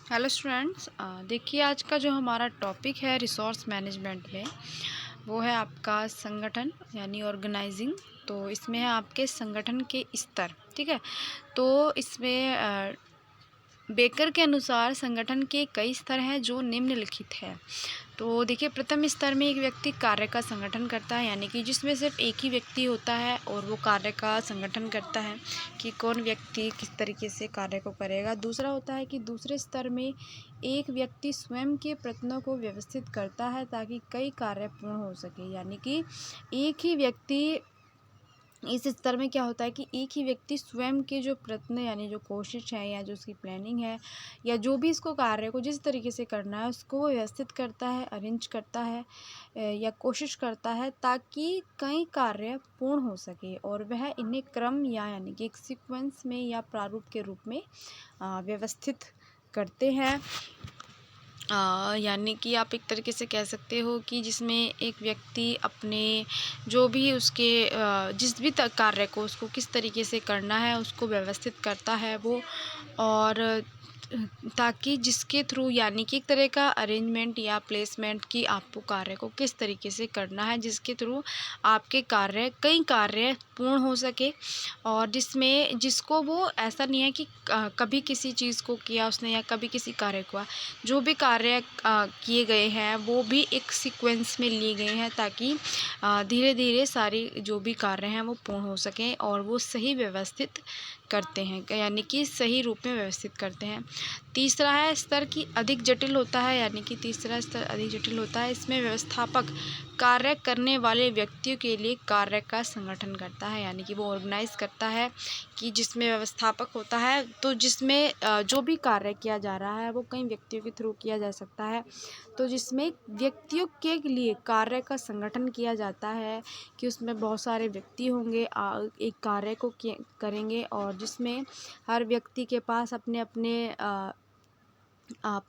Hello students, देखिए आज का जो हमारा टॉपिक है रिसोर्स मैनेजमेंट में वो है आपका संगठन यानी ऑर्गेनाइजिंग। तो इसमें है आपके संगठन के स्तर। ठीक है, तो इसमें बेकर के अनुसार संगठन के कई स्तर हैं जो निम्नलिखित है। तो देखिए, प्रथम स्तर में एक व्यक्ति कार्य का संगठन करता है, यानी कि जिसमें सिर्फ एक ही व्यक्ति होता है और वो कार्य का संगठन करता है कि कौन व्यक्ति किस तरीके से कार्य को करेगा। दूसरा होता है कि दूसरे स्तर में एक व्यक्ति स्वयं के प्रयत्नों को व्यवस्थित करता है ताकि कई कार्य पूर्ण हो सके, यानी कि एक ही व्यक्ति इस स्तर में क्या होता है कि एक ही व्यक्ति स्वयं के जो प्रयत्न यानी जो कोशिश है या जो उसकी प्लानिंग है या जो भी इसको कार्य को जिस तरीके से करना है उसको वो व्यवस्थित करता है, अरेंज करता है या कोशिश करता है ताकि कई कार्य पूर्ण हो सके और वह इन्हें क्रम यानी कि एक सीक्वेंस में या प्रारूप के रूप में व्यवस्थित करते हैं। यानी कि आप एक तरीके से कह सकते हो कि जिसमें एक व्यक्ति अपने जो भी उसके जिस भी कार्य को उसको किस तरीके से करना है उसको व्यवस्थित करता है वो, और ताकि जिसके थ्रू यानी कि एक तरह का अरेंजमेंट या प्लेसमेंट कि आपको कार्य को किस तरीके से करना है जिसके थ्रू आपके कई कार्य पूर्ण हो सके, और जिसको वो ऐसा नहीं है कि कभी किसी चीज़ को किया उसने या कभी किसी कार्य को, जो भी कार्य किए गए हैं वो भी एक सीक्वेंस में लिए गए हैं ताकि धीरे धीरे सारी जो भी कार्य हैं वो पूर्ण हो सकें और वो सही व्यवस्थित करते हैं, यानी कि सही रूप में व्यवस्थित करते हैं। तीसरा है स्तर की अधिक जटिल होता है, यानी कि तीसरा स्तर अधिक जटिल होता है। इसमें व्यवस्थापक कार्य करने वाले व्यक्तियों के लिए कार्य का संगठन करता है, यानी कि वो ऑर्गेनाइज करता है कि जिसमें व्यवस्थापक होता है तो जिसमें जो भी कार्य किया जा रहा है वो कई व्यक्तियों के थ्रू किया जा सकता है, तो जिसमें व्यक्तियों के लिए कार्य का संगठन किया जाता है कि उसमें बहुत सारे व्यक्ति होंगे एक कार्य को करेंगे और जिसमें हर व्यक्ति के पास अपने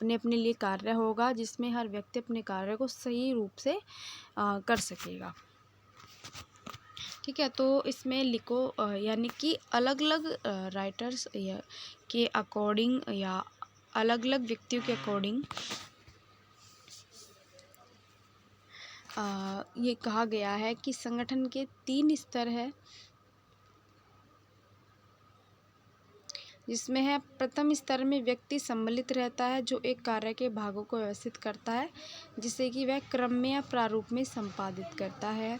अपने लिए कार्य होगा जिसमें हर व्यक्ति अपने कार्य को सही रूप से कर सकेगा। ठीक है, तो इसमें लिखो यानी कि अलग अलग राइटर्स के अकॉर्डिंग या अलग अलग व्यक्तियों के अकॉर्डिंग ये कहा गया है कि संगठन के 3 स्तर है, जिसमें है प्रथम स्तर में व्यक्ति सम्मिलित रहता है जो एक कार्य के भागों को व्यवस्थित करता है जिसे कि वह क्रम में या प्रारूप में संपादित करता है।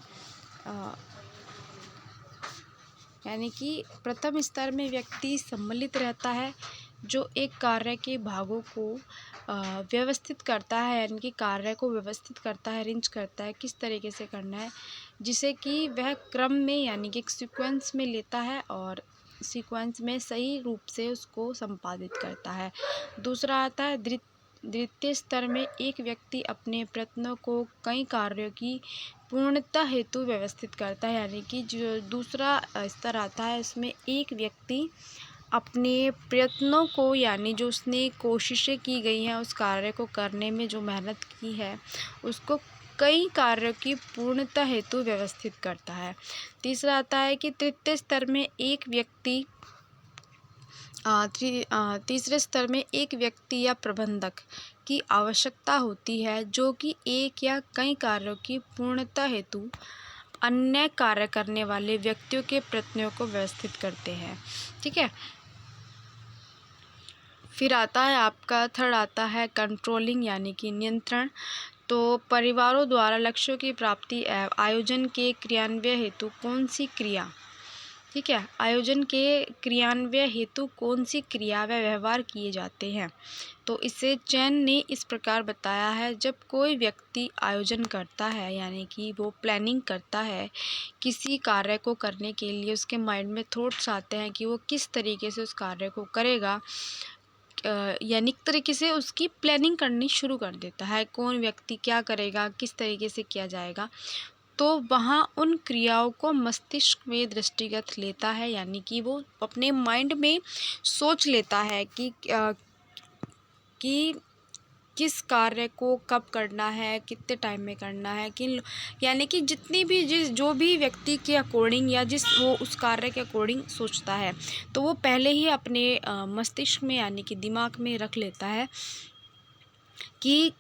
यानी कि प्रथम स्तर में व्यक्ति सम्मिलित रहता है जो एक कार्य के भागों को व्यवस्थित करता है, यानी कि कार्य को व्यवस्थित करता है, अरेंज करता है किस तरीके से करना है जिसे कि वह क्रम में यानी कि एक सीक्वेंस में लेता है और सीक्वेंस में सही रूप से उसको संपादित करता है। दूसरा आता है द्वितीय स्तर में एक व्यक्ति अपने प्रयत्नों को कई कार्यों की पूर्णता हेतु व्यवस्थित करता है, यानी कि जो दूसरा स्तर आता है इसमें एक व्यक्ति अपने प्रयत्नों को यानी जो उसने कोशिशें की गई हैं उस कार्य को करने में जो मेहनत की है उसको कई कार्यों की पूर्णता हेतु व्यवस्थित करता है। तीसरा आता है कि तृतीय स्तर में एक व्यक्ति तीसरे स्तर में एक व्यक्ति या प्रबंधक की आवश्यकता होती है जो कि एक या कई कार्यों की पूर्णता हेतु अन्य कार्य करने वाले व्यक्तियों के प्रयत्नों को व्यवस्थित करते हैं। ठीक है, फिर आता है आपका थर्ड आता है कंट्रोलिंग यानी कि नियंत्रण। तो परिवारों द्वारा लक्ष्यों की प्राप्ति एवं आयोजन के क्रियान्वयन हेतु कौन सी क्रिया ठीक है आयोजन के क्रियान्वयन हेतु कौन सी क्रिया व व्यवहार किए जाते हैं। तो इसे चैन ने इस प्रकार बताया है, जब कोई व्यक्ति आयोजन करता है यानी कि वो प्लानिंग करता है किसी कार्य को करने के लिए, उसके माइंड में थॉट्स आते हैं कि वो किस तरीके से उस कार्य को करेगा, यानी एक तरीके से उसकी प्लानिंग करनी शुरू कर देता है कौन व्यक्ति क्या करेगा किस तरीके से किया जाएगा, तो वहाँ उन क्रियाओं को मस्तिष्क में दृष्टिगत लेता है, यानी कि वो अपने माइंड में सोच लेता है कि किस कार्य को कब करना है, कितने टाइम में करना है, यानी कि जितनी भी जो भी व्यक्ति के अकॉर्डिंग या वो उस कार्य के अकॉर्डिंग सोचता है, तो वो पहले ही अपने मस्तिष्क में यानी कि दिमाग में रख लेता है कि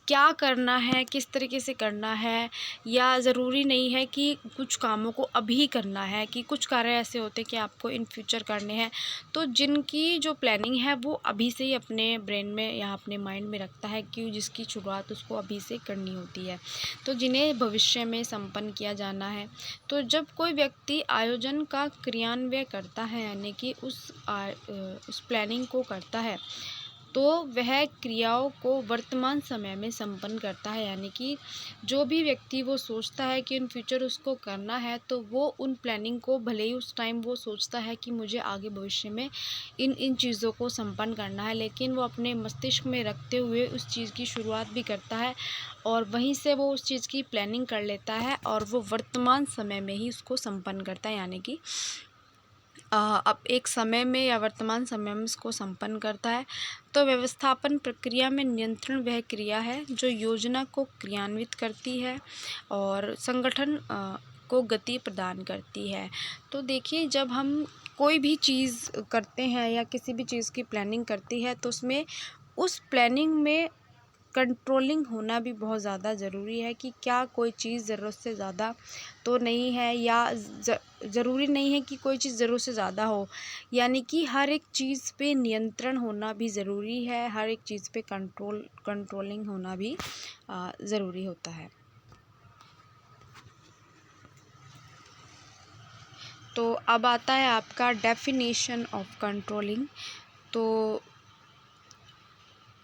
क्या करना है, किस तरीके से करना है। या ज़रूरी नहीं है कि कुछ कामों को अभी करना है, कि कुछ कार्य ऐसे होते हैं कि आपको इन फ्यूचर करने हैं, तो जिनकी जो प्लानिंग है वो अभी से ही अपने ब्रेन में या अपने माइंड में रखता है कि जिसकी शुरुआत उसको अभी से करनी होती है, तो जिन्हें भविष्य में संपन्न किया जाना है। तो जब कोई व्यक्ति आयोजन का क्रियान्वयन करता है, यानी कि उस प्लानिंग को करता है, तो वह क्रियाओं को वर्तमान समय में संपन्न करता है। यानी कि जो भी व्यक्ति वो सोचता है कि इन फ्यूचर उसको करना है, तो वो उन प्लानिंग को भले ही उस टाइम वो सोचता है कि मुझे आगे भविष्य में इन चीज़ों को संपन्न करना है, लेकिन वो अपने मस्तिष्क में रखते हुए उस चीज़ की शुरुआत भी करता है और वहीं से वो उस चीज़ की प्लानिंग कर लेता है और वो वर्तमान समय में ही उसको संपन्न करता है। यानी कि अब एक समय में या वर्तमान समय में इसको संपन्न करता है। तो व्यवस्थापन प्रक्रिया में नियंत्रण वह क्रिया है जो योजना को क्रियान्वित करती है और संगठन को गति प्रदान करती है। तो देखिए, जब हम कोई भी चीज़ करते हैं या किसी भी चीज़ की प्लानिंग करती है, तो उसमें उस प्लानिंग में कंट्रोलिंग होना भी बहुत ज़्यादा ज़रूरी है कि क्या कोई चीज़ ज़रूरत से ज़्यादा तो नहीं है, या ज़रूरी नहीं है कि कोई चीज़ ज़रूरत से ज़्यादा हो। यानी कि हर एक चीज़ पे नियंत्रण होना भी ज़रूरी है, हर एक चीज़ पे कंट्रोलिंग होना भी ज़रूरी होता है। तो अब आता है आपका डेफिनेशन ऑफ कंट्रोलिंग। तो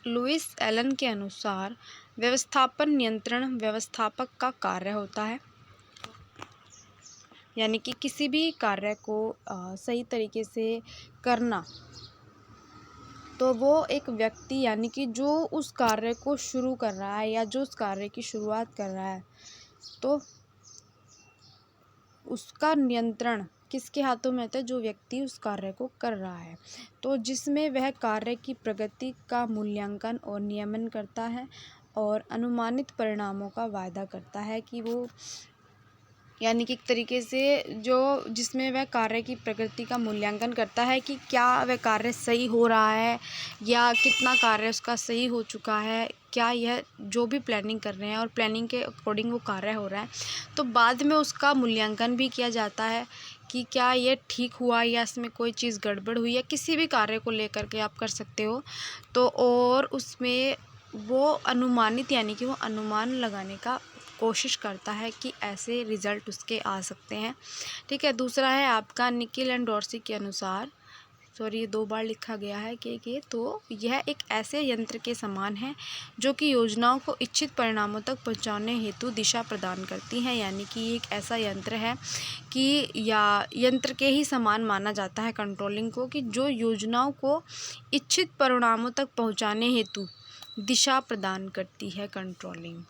लुइस एलन के अनुसार व्यवस्थापन नियंत्रण व्यवस्थापक का कार्य होता है। यानी कि किसी भी कार्य को सही तरीके से करना, तो वो एक व्यक्ति यानी कि जो उस कार्य को शुरू कर रहा है या जो उस कार्य की शुरुआत कर रहा है, तो उसका नियंत्रण किसके हाथों में होता है? जो व्यक्ति उस कार्य को कर रहा है। तो जिसमें वह कार्य की प्रगति का मूल्यांकन और नियमन करता है और अनुमानित परिणामों का वायदा करता है कि वो, यानी कि एक तरीके से जिसमें वह कार्य की प्रगति का मूल्यांकन करता है कि क्या वह कार्य सही हो रहा है या कितना कार्य उसका सही हो चुका है, क्या यह जो भी प्लानिंग कर रहे हैं और प्लानिंग के अकॉर्डिंग वो कार्य हो रहा है। तो बाद में उसका मूल्यांकन भी किया जाता है कि क्या ये ठीक हुआ या इसमें कोई चीज़ गड़बड़ हुई है। किसी भी कार्य को लेकर के आप कर सकते हो, तो और उसमें वो अनुमानित यानी कि वो अनुमान लगाने का कोशिश करता है कि ऐसे रिज़ल्ट उसके आ सकते हैं। ठीक है, दूसरा है आपका निकिल एंड डॉर्सी के अनुसार, सॉरी ये 2 बार लिखा गया है कि तो यह एक ऐसे यंत्र के समान है जो कि योजनाओं को इच्छित परिणामों तक पहुंचाने हेतु दिशा प्रदान करती हैं। यानी कि एक ऐसा यंत्र है कि या यंत्र के ही समान माना जाता है कंट्रोलिंग को, कि जो योजनाओं को इच्छित परिणामों तक पहुंचाने हेतु दिशा प्रदान करती है कंट्रोलिंग।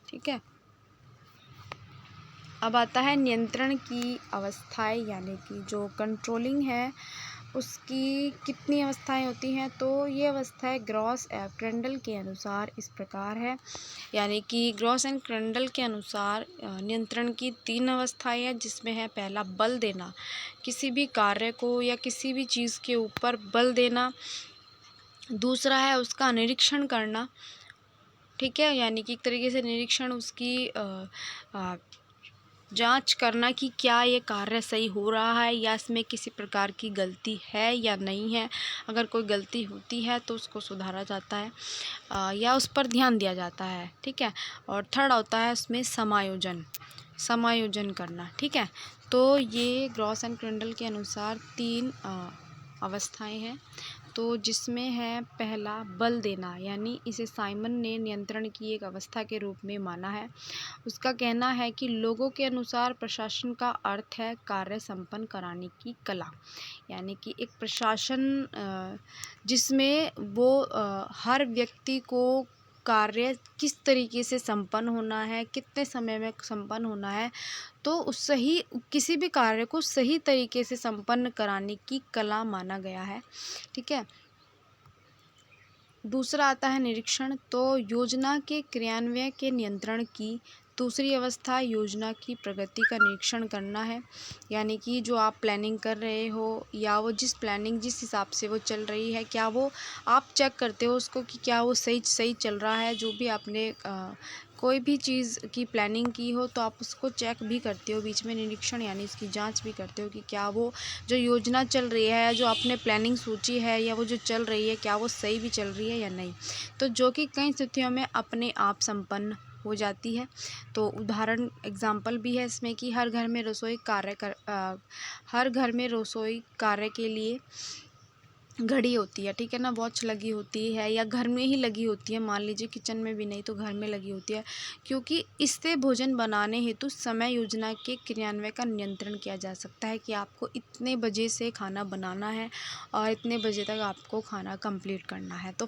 ठीक है, अब आता है नियंत्रण की अवस्थाएं, यानी कि जो कंट्रोलिंग है उसकी कितनी अवस्थाएं होती हैं। तो ये अवस्थाएं ग्रॉस एंड क्रेंडल के अनुसार इस प्रकार है। यानी कि ग्रॉस एंड क्रेंडल के अनुसार नियंत्रण की 3 अवस्थाएं हैं, जिसमें है पहला बल देना, किसी भी कार्य को या किसी भी चीज़ के ऊपर बल देना। दूसरा है उसका निरीक्षण करना। ठीक है, यानी कि एक तरीके से निरीक्षण उसकी जांच करना कि क्या ये कार्य सही हो रहा है या इसमें किसी प्रकार की गलती है या नहीं है। अगर कोई गलती होती है तो उसको सुधारा जाता है या उस पर ध्यान दिया जाता है। ठीक है, और थर्ड होता है उसमें समायोजन करना। ठीक है, तो ये ग्रॉस एंड क्रेंडल के अनुसार 3 अवस्थाएं हैं। तो जिसमें है पहला बल देना, यानी इसे साइमन ने नियंत्रण की एक अवस्था के रूप में माना है। उसका कहना है कि लोगों के अनुसार प्रशासन का अर्थ है कार्य संपन्न कराने की कला। यानी कि एक प्रशासन जिसमें वो हर व्यक्ति को कार्य किस तरीके से संपन्न होना है, कितने समय में संपन्न होना है, तो किसी भी कार्य को सही तरीके से संपन्न कराने की कला माना गया है। ठीक है, दूसरा आता है निरीक्षण। तो योजना के क्रियान्वयन के नियंत्रण की दूसरी अवस्था योजना की प्रगति का निरीक्षण करना है। यानी कि जो आप प्लानिंग कर रहे हो या वो जिस हिसाब से वो चल रही है, क्या वो आप चेक करते हो उसको कि क्या वो सही सही चल रहा है। जो भी आपने कोई भी चीज़ की प्लानिंग की हो तो आप उसको चेक भी करते हो बीच में, निरीक्षण यानी इसकी जांच भी करते हो कि क्या वो जो योजना चल रही है, जो आपने प्लानिंग सोची है या वो जो चल रही है, क्या वो सही भी चल रही है या नहीं। तो जो कि कई स्थितियों में अपने आप संपन्न हो जाती है। तो उदाहरण एग्जाम्पल भी है इसमें कि हर घर में रसोई कार्य के लिए घड़ी होती है, ठीक है ना, वॉच लगी होती है या घर में ही लगी होती है। मान लीजिए किचन में भी नहीं तो घर में लगी होती है, क्योंकि इससे भोजन बनाने हेतु समय योजना के क्रियान्वयन का नियंत्रण किया जा सकता है कि आपको इतने बजे से खाना बनाना है और इतने बजे तक आपको खाना कंप्लीट करना है। तो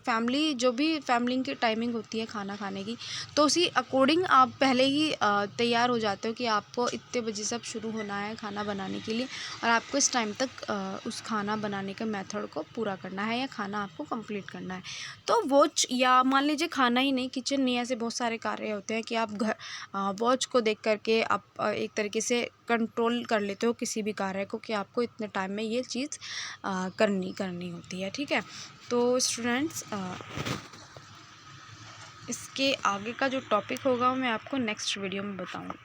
जो भी फैमिली की टाइमिंग होती है खाना खाने की, तो उसी अकॉर्डिंग आप पहले ही तैयार हो जाते हो कि आपको इतने बजे सब शुरू होना है खाना बनाने के लिए और आपको इस टाइम तक उस खाना बनाने के मेथड को पूरा करना है या खाना आपको कंप्लीट करना है। तो वॉच या मान लीजिए खाना ही नहीं, किचन नहीं, ऐसे बहुत सारे कार्य होते हैं कि आप वॉच को देख करके आप एक तरीके से कंट्रोल कर लेते हो किसी भी कार्य को कि आपको इतने टाइम में ये चीज़ करनी होती है, ठीक है। तो स्टूडेंट्स, इसके आगे का जो टॉपिक होगा वो मैं आपको नेक्स्ट वीडियो में बताऊँगी।